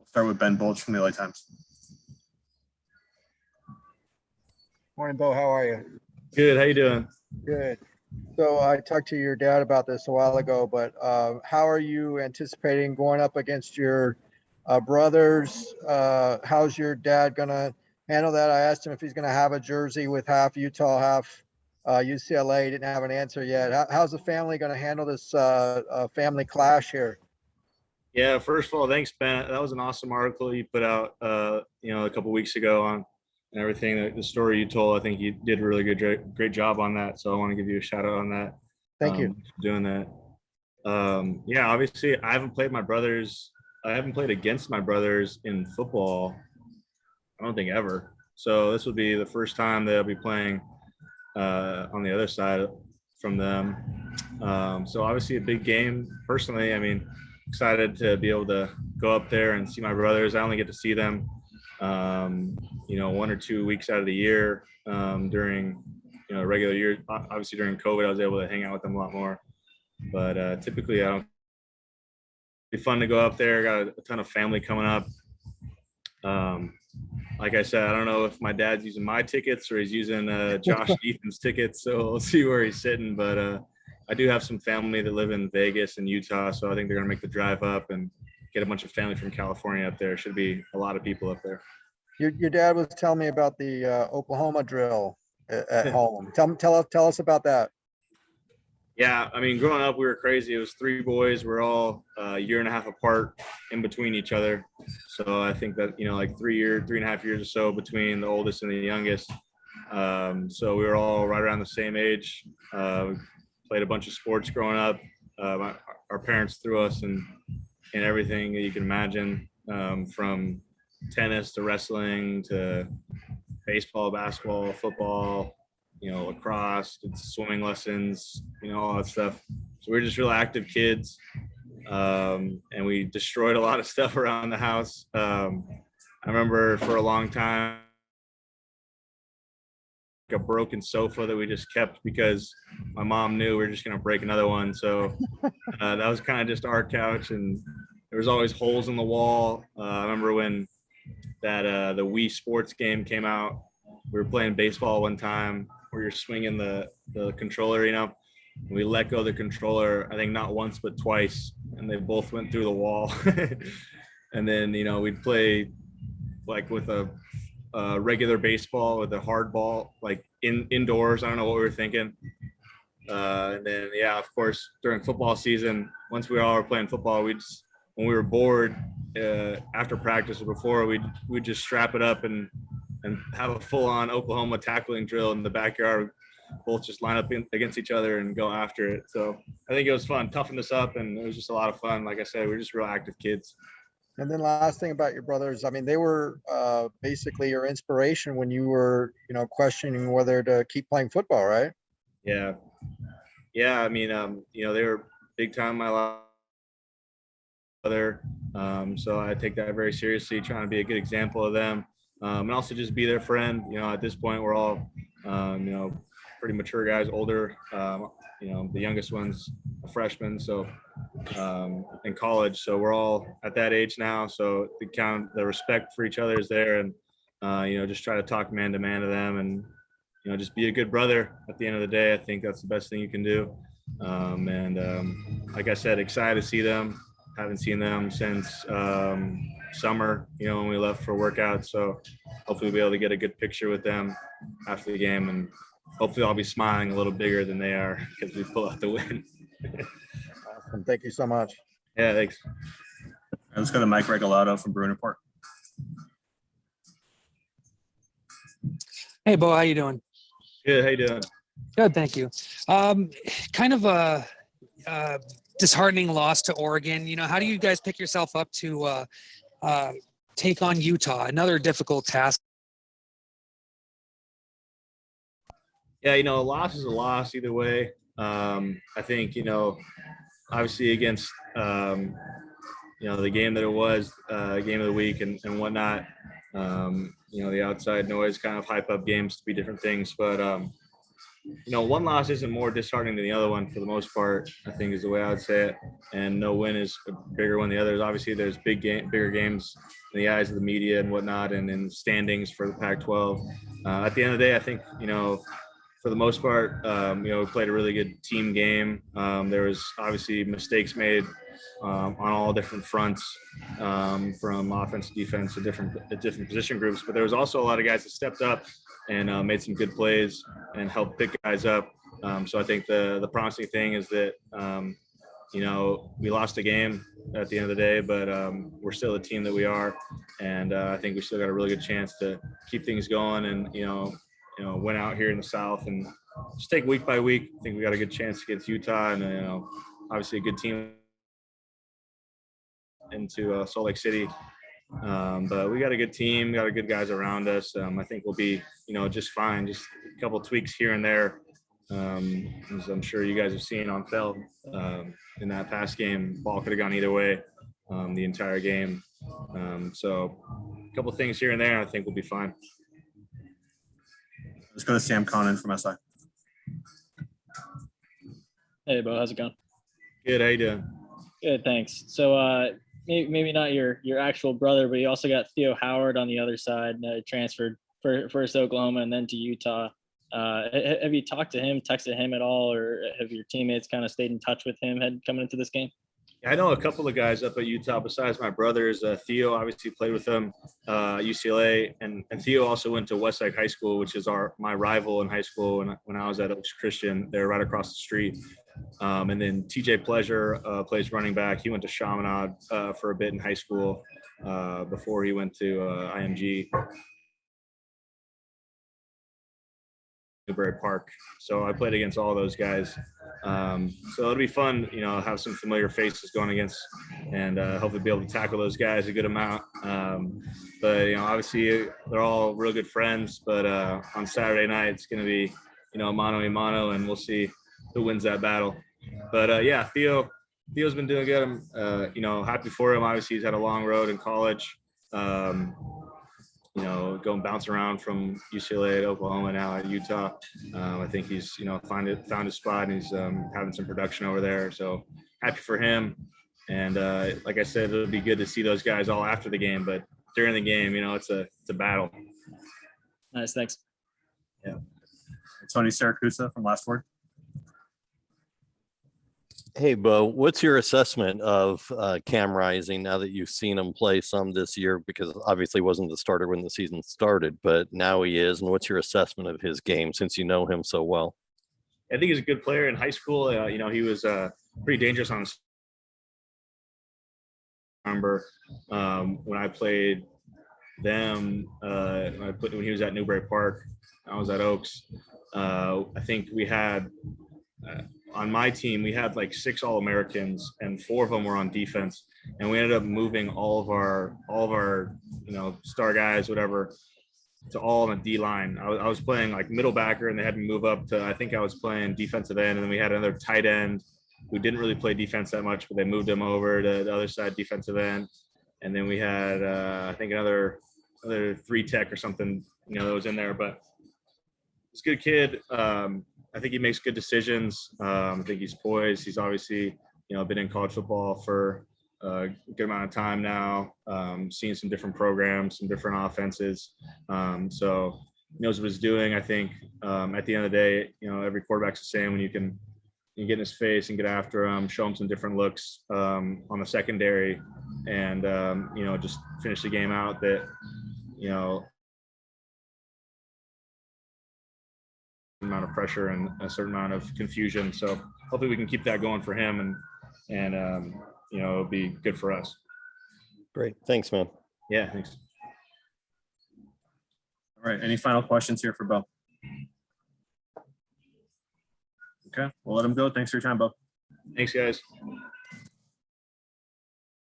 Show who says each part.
Speaker 1: Start with Ben Bulge from the LA Times.
Speaker 2: Morning, Bo. How are you?
Speaker 3: Good. How you doing?
Speaker 2: Good. So I talked to your dad about this a while ago, but how are you anticipating going up against your brothers? How's your dad going to handle that? I asked him if he's going to have a jersey with half Utah, half UCLA. He didn't have an answer yet. How's the family going to handle this family clash here?
Speaker 3: Yeah. First of all, thanks, Ben. That was an awesome article you put out, a couple weeks ago on and everything. The story you told, I think you did a really great job on that. So I want to give you a shout out on that.
Speaker 2: Thank you.
Speaker 3: For doing that. Yeah, obviously I haven't played against my brothers in football. I don't think ever. So this will be the first time that I'll be playing on the other side from them. So obviously a big game. Personally, I mean, excited to be able to go up there and see my brothers. I only get to see them 1 or 2 weeks out of the year during regular year. Obviously during COVID I was able to hang out with them a lot more, but typically I don't. It'd be fun to go up there. Got a ton of family coming up. Like I said, I don't know if my dad's using my tickets or he's using Josh Ethan's tickets, so we'll see where he's sitting, but I do have some family that live in Vegas and Utah, so I think they're gonna make the drive up and get a bunch of family from California up there. Should be a lot of people up there.
Speaker 2: Your dad was telling me about the Oklahoma drill at home. Tell us about that.
Speaker 3: Yeah, I mean, growing up, we were crazy. It was 3 boys. We're all a year and a half apart in between each other. So I think that, like 3.5 years or so between the oldest and the youngest. So we were all right around the same age. Played a bunch of sports growing up. Our parents threw us in everything that you can imagine, from tennis to wrestling to baseball, basketball, football, lacrosse, did swimming lessons, all that stuff. So we're just real active kids. And we destroyed a lot of stuff around the house. I remember for a long time, a broken sofa that we just kept because my mom knew we were just going to break another one. So that was kind of just our couch, and there was always holes in the wall. I remember when that the Wii Sports game came out. We were playing baseball one time where you're swinging the controller, and we let go of the controller, I think not once but twice, and they both went through the wall. And then we'd play like with a regular baseball with a hard ball, like indoors. I don't know what we were thinking. And then of course during football season, once we all were playing football, when we were bored after practice or before, we'd just strap it up and have a full-on Oklahoma tackling drill in the backyard. Both just line up against each other and go after it. So I think it was fun, toughened us up, and it was just a lot of fun. Like I said, we're just real active kids.
Speaker 2: And then last thing about your brothers, I mean, they were basically your inspiration when you were, questioning whether to keep playing football, right?
Speaker 3: Yeah. I mean, they were big time in my life. So I take that very seriously, trying to be a good example of them, and also just be their friend. At this point, we're all, pretty mature guys, older. The youngest one's a freshman, so in college. So we're all at that age now. So the respect for each other is there, and just try to talk man to man to them, and just be a good brother. At the end of the day, I think that's the best thing you can do. Like I said, excited to see them. Haven't seen them since summer, when we left for workouts. So hopefully we'll be able to get a good picture with them after the game, and hopefully I'll be smiling a little bigger than they are because we pull out the win.
Speaker 2: Awesome. Thank you so much.
Speaker 3: Yeah, thanks.
Speaker 1: Let's go to Mike Regalado from Bruin Report.
Speaker 4: Hey, Bo, how you doing?
Speaker 3: Good. How you doing?
Speaker 4: Good, thank you. Kind of a disheartening loss to Oregon. How do you guys pick yourself up to take on Utah? Another difficult task.
Speaker 3: Yeah, a loss is a loss either way. I think, obviously against, the game that it was, game of the week and whatnot, the outside noise kind of hype up games to be different things. But, one loss isn't more disheartening than the other one for the most part, I think is the way I would say it. And no win is bigger one than the others. Obviously, there's bigger games in the eyes of the media and whatnot, and in standings for the Pac-12. At the end of the day, I think, for the most part, we played a really good team game. There was obviously mistakes made on all different fronts, from offense, defense, to different position groups. But there was also a lot of guys that stepped up and made some good plays and helped pick guys up. So I think the promising thing is that, we lost a game at the end of the day, but we're still the team that we are. And I think we still got a really good chance to keep things going and, win out here in the South and just take week by week. I think we got a good chance against Utah and, obviously a good team into Salt Lake City. But we got a good team, got a good guys around us. I think we'll be, just fine. Just a couple tweaks here and there. As I'm sure you guys have seen on film, in that past game, ball could have gone either way, the entire game. So a couple things here and there, I think we'll be fine.
Speaker 1: Let's go to Sam Connon from SI.
Speaker 5: Hey, Bo, how's it going?
Speaker 3: Good, how you doing?
Speaker 5: Good, thanks. So maybe not your actual brother, but you also got Theo Howard on the other side, transferred first to Oklahoma and then to Utah. Have you talked to him, texted him at all, or have your teammates kind of stayed in touch with him coming into this game?
Speaker 3: I know a couple of guys up at Utah besides my brothers. Theo obviously played with them, UCLA, and Theo also went to Westside High School, which is my rival in high school. When I was at Oaks Christian, they're right across the street. And then TJ Pleasure plays running back. He went to Chaminade for a bit in high school before he went to IMG. Newbury Park. So I played against all those guys. So it'll be fun, have some familiar faces going against and hopefully be able to tackle those guys a good amount. But, obviously they're all real good friends, but on Saturday night, it's going to be, mano a mano, and we'll see who wins that battle. But yeah, Theo's been doing good. I'm, happy for him. Obviously he's had a long road in college. Going bounce around from UCLA to Oklahoma, now at Utah. I think he's, found his spot, and he's having some production over there. So happy for him. And like I said, it'll be good to see those guys all after the game, but during the game, it's a battle.
Speaker 5: Nice, thanks.
Speaker 1: Yeah. Tony Saracusa from Last Word.
Speaker 6: Hey, Bo, what's your assessment of Cam Rising now that you've seen him play some this year? Because obviously wasn't the starter when the season started, but now he is. And what's your assessment of his game since you know him so well?
Speaker 3: I think he's a good player in high school. He was pretty dangerous on his. I remember when I played them, when he was at Newbury Park, I was at Oaks. I think we had on my team, we had like 6 All-Americans, and 4 of them were on defense. And we ended up moving all of our star guys, whatever, to all on the D line. I was playing like middle backer, and they had me move up to, I think I was playing defensive end, and then we had another tight end who didn't really play defense that much, but they moved him over to the other side, defensive end. And then we had, I think another 3 tech or something, that was in there. But he's a good kid. I think he makes good decisions. I think he's poised. He's obviously, been in college football for a good amount of time now, seen some different programs, some different offenses. So he knows what he's doing. I think at the end of the day, every quarterback's the same. When you can get in his face and get after him, show him some different looks on the secondary, and, just finish the game out, that, amount of pressure and a certain amount of confusion. So hopefully we can keep that going for him, and it'll be good for us.
Speaker 6: Great. Thanks, man.
Speaker 3: Yeah, thanks.
Speaker 1: All right. Any final questions here for Bo? Okay, we'll let him go. Thanks for your time, Bo.
Speaker 3: Thanks, guys.